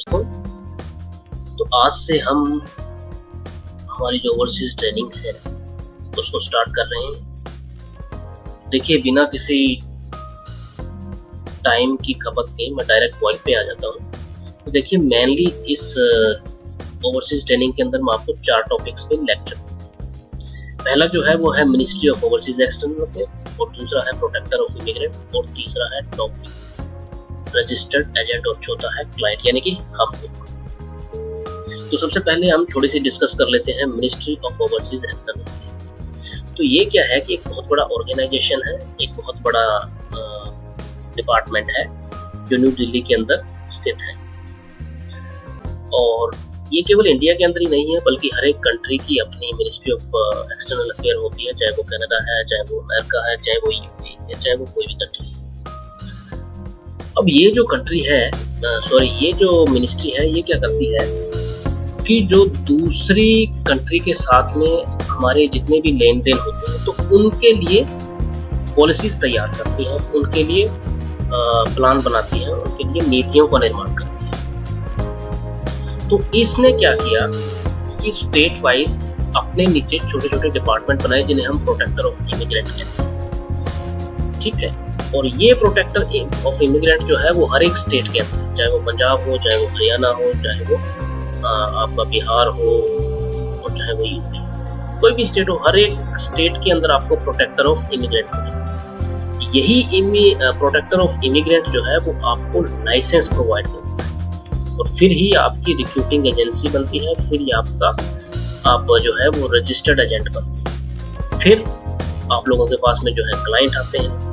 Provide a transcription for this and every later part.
दोस्तों, तो आज से हम हमारी जो ओवरसीज ट्रेनिंग है उसको स्टार्ट कर रहे हैं। देखिए, बिना किसी टाइम की खपत के मैं डायरेक्ट पॉइंट पे आ जाता हूँ। तो देखिए, मेनली इस ओवरसीज ट्रेनिंग के अंदर मैं आपको 4 टॉपिक्स पे लेक्चर। पहला जो है वो है ministry of overseas external affair, और दूसरा है प्रोटेक्टर ऑफ इमिग्रेंट, और तीसरा है टॉपिक रजिस्टर्ड एजेंट, और चौथा है क्लाइंट यानी कि हम लोग। तो सबसे पहले हम थोड़ी सी डिस्कस कर लेते हैं ministry of overseas external affair. तो ये क्या है कि एक बहुत बड़ा ऑर्गेनाइजेशन है, एक बहुत बड़ा डिपार्टमेंट है जो न्यू दिल्ली के अंदर स्थित है। और ये केवल इंडिया के अंदर ही नहीं है, बल्कि हर एक कंट्री की अपनी मिनिस्ट्री ऑफ एक्सटर्नल अफेयर होती है, चाहे वो कनाडा है, चाहे वो अमेरिका है, चाहे वो यूके है, चाहे वो कोई भी कंट्री है। अब ये जो कंट्री है ये जो मिनिस्ट्री है, ये क्या करती है कि जो दूसरी कंट्री के साथ में हमारे जितने भी लेन देन होते हैं, तो उनके लिए पॉलिसीज तैयार करती है, उनके लिए प्लान बनाती है, उनके लिए नीतियों का निर्माण करती है। तो इसने क्या किया कि स्टेट वाइज अपने नीचे छोटे छोटे डिपार्टमेंट बनाए, जिन्हें हम प्रोटेक्टर ऑफ इमिग्रेंट कहते हैं। ठीक है, और ये प्रोटेक्टर ऑफ इमिग्रेंट जो है वो हर एक स्टेट के अंदर, चाहे वो पंजाब हो, चाहे वो हरियाणा हो, चाहे वो आपका बिहार हो, और चाहे वो यूपी, कोई भी स्टेट हो, हर एक स्टेट के अंदर आपको प्रोटेक्टर ऑफ इमिग्रेंट मिलेगा। यही प्रोटेक्टर ऑफ इमिग्रेंट जो है वो आपको लाइसेंस प्रोवाइड करता है, और फिर ही आपकी रिक्रूटिंग एजेंसी बनती है, फिर ही आप जो है वो रजिस्टर्ड एजेंट बनते हैं, फिर आप लोगों के पास में जो है क्लाइंट आते हैं।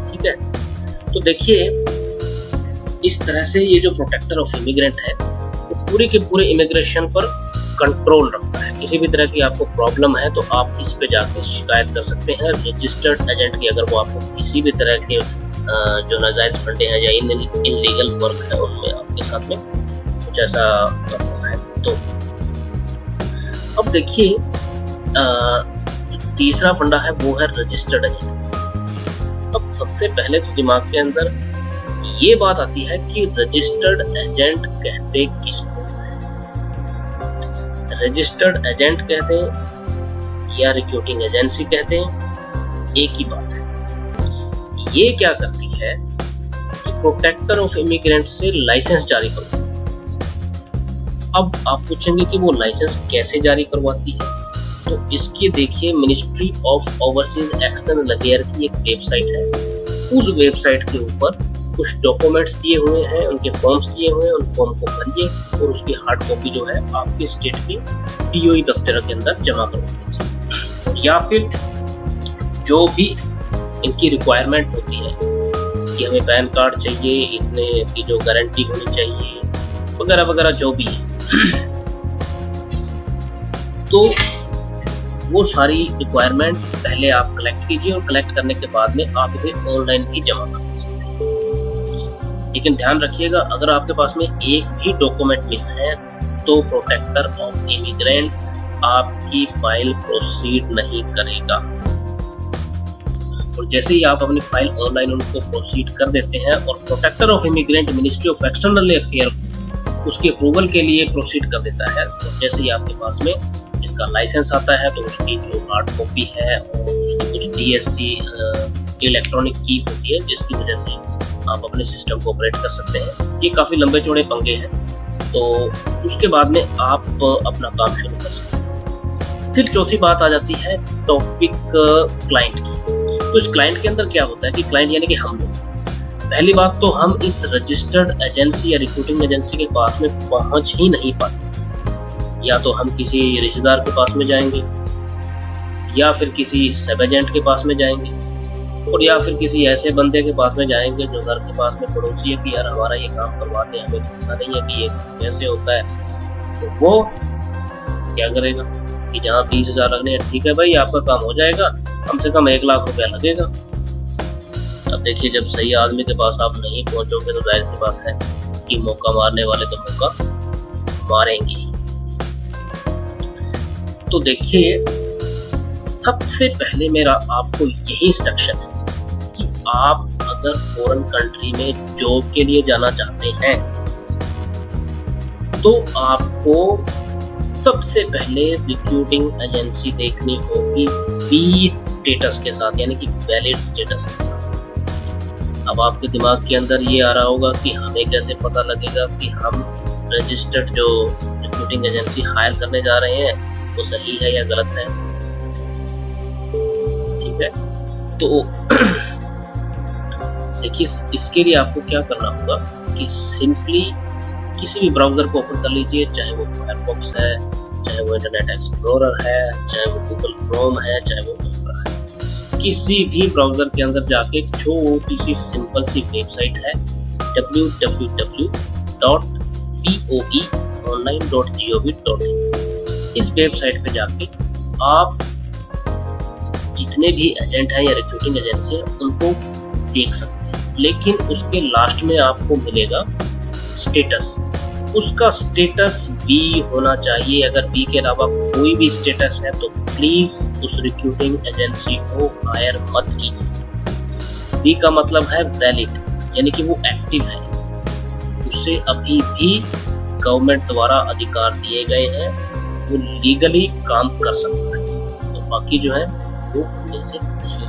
ठीक है, तो देखिए, इस तरह से ये जो प्रोटेक्टर ऑफ इमिग्रेंट है वो पूरे के पूरे इमिग्रेशन पर कंट्रोल रखता है। किसी भी तरह की आपको प्रॉब्लम है तो आप इस पे जाकर शिकायत कर सकते हैं रजिस्टर्ड एजेंट की, अगर वो आपको किसी भी तरह के जो नाजायज फंडे हैं या इनलीगल वर्क है उनमें आपके साथ में कुछ ऐसा करना है। तो अब देखिए, जो तीसरा फंडा है वो है रजिस्टर्ड एजेंट। अब सबसे पहले तो दिमाग के अंदर ये बात आती है कि रजिस्टर्ड एजेंट कहते किसको है। रजिस्टर्ड एजेंट कहते हैं या रिक्रूटिंग एजेंसी कहते हैं, एक ही बात है। ये क्या करती है कि प्रोटेक्टर ऑफ इमिग्रेंट से लाइसेंस जारी करवाती है। अब आप पूछेंगे कि वो लाइसेंस कैसे जारी करवाती है, तो इसकी देखिए ministry of overseas external affair की एक वेबसाइट है। उस वेबसाइट के ऊपर कुछ डॉक्यूमेंट्स दिए हुए हैं, उनके फॉर्म्स दिए हुए हैं, उन फॉर्म को भरिए और उसकी हार्ड कॉपी जो है आपके स्टेट के पीओई दफ्तर के अंदर जमा करवा दीजिए। या फिर जो भी इनकी रिक्वायरमेंट होती है कि हमें पैन कार्ड चाहिए, इतने की जो गारंटी होनी चाहिए, वगैरह वगैरह जो भी है, तो वो सारी रिक्वायरमेंट पहले आप कलेक्ट कीजिए, और कलेक्ट करने के बाद में आप इसे ऑनलाइन भी जमा कर सकते हैं। लेकिन ध्यान रखिएगा, अगर आपके पास में एक भी डॉक्यूमेंट मिस है तो प्रोटेक्टर ऑफ इमिग्रेंट आपकी फाइल प्रोसीड नहीं करेगा। और जैसे ही आप अपनी फाइल ऑनलाइन उनको प्रोसीड कर देते हैं और protector of immigrant ministry of external affair उसके अप्रूवल के लिए प्रोसीड कर देता है, तो जैसे ही आपके पास में इसका लाइसेंस आता है तो उसकी जो हार्ड कॉपी है और उसकी कुछ DSC इलेक्ट्रॉनिक की होती है, जिसकी वजह से आप अपने सिस्टम को ऑपरेट कर सकते हैं। ये काफ़ी लंबे चौड़े पंगे हैं, तो उसके बाद में आप अपना काम शुरू कर सकते हैं। फिर चौथी बात आ जाती है टॉपिक क्लाइंट की। तो इस क्लाइंट के अंदर क्या होता है कि क्लाइंट यानी कि हम लोग, पहली बात तो हम इस रजिस्टर्ड एजेंसी या रिक्रूटिंग एजेंसी के पास में पहुंच ही नहीं पाते। या तो हम किसी रिश्तेदार के पास में जाएंगे, या फिर किसी सब एजेंट के पास में जाएंगे, और या फिर किसी ऐसे बंदे के पास में जाएंगे जो घर के पास में पड़ोसी है कि यार हमारा ये काम करवाते हैं, हमें तो पता नहीं है कि ये कैसे होता है। तो वो क्या करेगा कि जहाँ 20,000 लगने हैं, ठीक है भाई आपका काम हो जाएगा, कम से कम 1 लाख रुपया लगेगा। अब देखिए, जब सही आदमी के पास आप नहीं पहुंचोगे तो जाहिर सी बात है कि मौका मारने वाले तो मौका मारेंगे। तो देखिए, सबसे पहले मेरा आपको यही इंस्ट्रक्शन है कि आप अगर फॉरेन कंट्री में जॉब के लिए जाना चाहते हैं तो आपको सबसे पहले रिक्रूटिंग एजेंसी देखनी होगी वी स्टेटस के साथ, यानी कि वैलिड स्टेटस के साथ। अब आपके दिमाग के अंदर ये आ रहा होगा कि हमें कैसे पता लगेगा कि हम रजिस्टर्ड जो रिक्रूटिंग एजेंसी हायर करने जा रहे हैं वो सही है या गलत है। ठीक है, तो देखिए इसके लिए आपको क्या करना होगा कि सिंपली किसी भी ब्राउज़र को ओपन कर लीजिए, चाहे वो फायरफॉक्स है, चाहे वो इंटरनेट एक्सप्लोरर है, चाहे वो गूगल क्रोम है, चाहे वो ऑपरा है। किसी भी ब्राउज़र के अंदर जाके छोटी सी सिंपल सी वेबसाइट है www.boeonline.gov.in। इस वेबसाइट पे जाके आप जितने भी एजेंट हैं या रिक्रूटिंग एजेंसी हैं उनको देख सकते हैं, लेकिन उसके लास्ट में आपको मिलेगा स्टेटस। उसका स्टेटस बी होना चाहिए। अगर बी के अलावा कोई भी स्टेटस है तो प्लीज उस रिक्रूटिंग एजेंसी को हायर मत कीजिए। बी का मतलब है वैलिड, यानी कि वो एक्टिव है, उसे अभी भी गवर्नमेंट द्वारा अधिकार दिए गए हैं, वो लीगली काम कर सकता है। तो बाकी जो है वो ऐसे नहीं।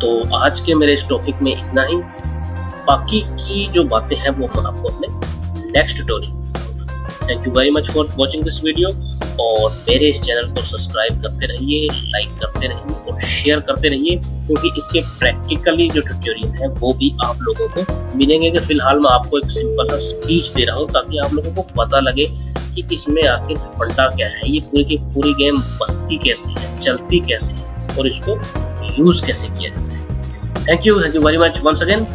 तो आज के मेरे इस टॉपिक में इतना ही। बाकी की जो बातें हैं वो मैं आपको अपने नेक्स्ट ट्यूटोरियल में बताऊंगा। Thank you very much for watching this video, और मेरे इस चैनल को सब्सक्राइब करते रहिए, लाइक करते रहिए और शेयर करते रहिए, क्योंकि इसके प्रैक्टिकली जो ट्यूटोरियल है वो भी आप लोगों को मिलेंगे। कि फिलहाल मैं आपको एक सिंपल सा स्पीच दे रहा हूँ ताकि आप लोगों को पता लगे कि इसमें आखिर फंडा क्या है, ये पूरी की पूरी गेम बनती कैसे है, चलती कैसे है और इसको यूज कैसे किया जाता है। Thank you very much once again.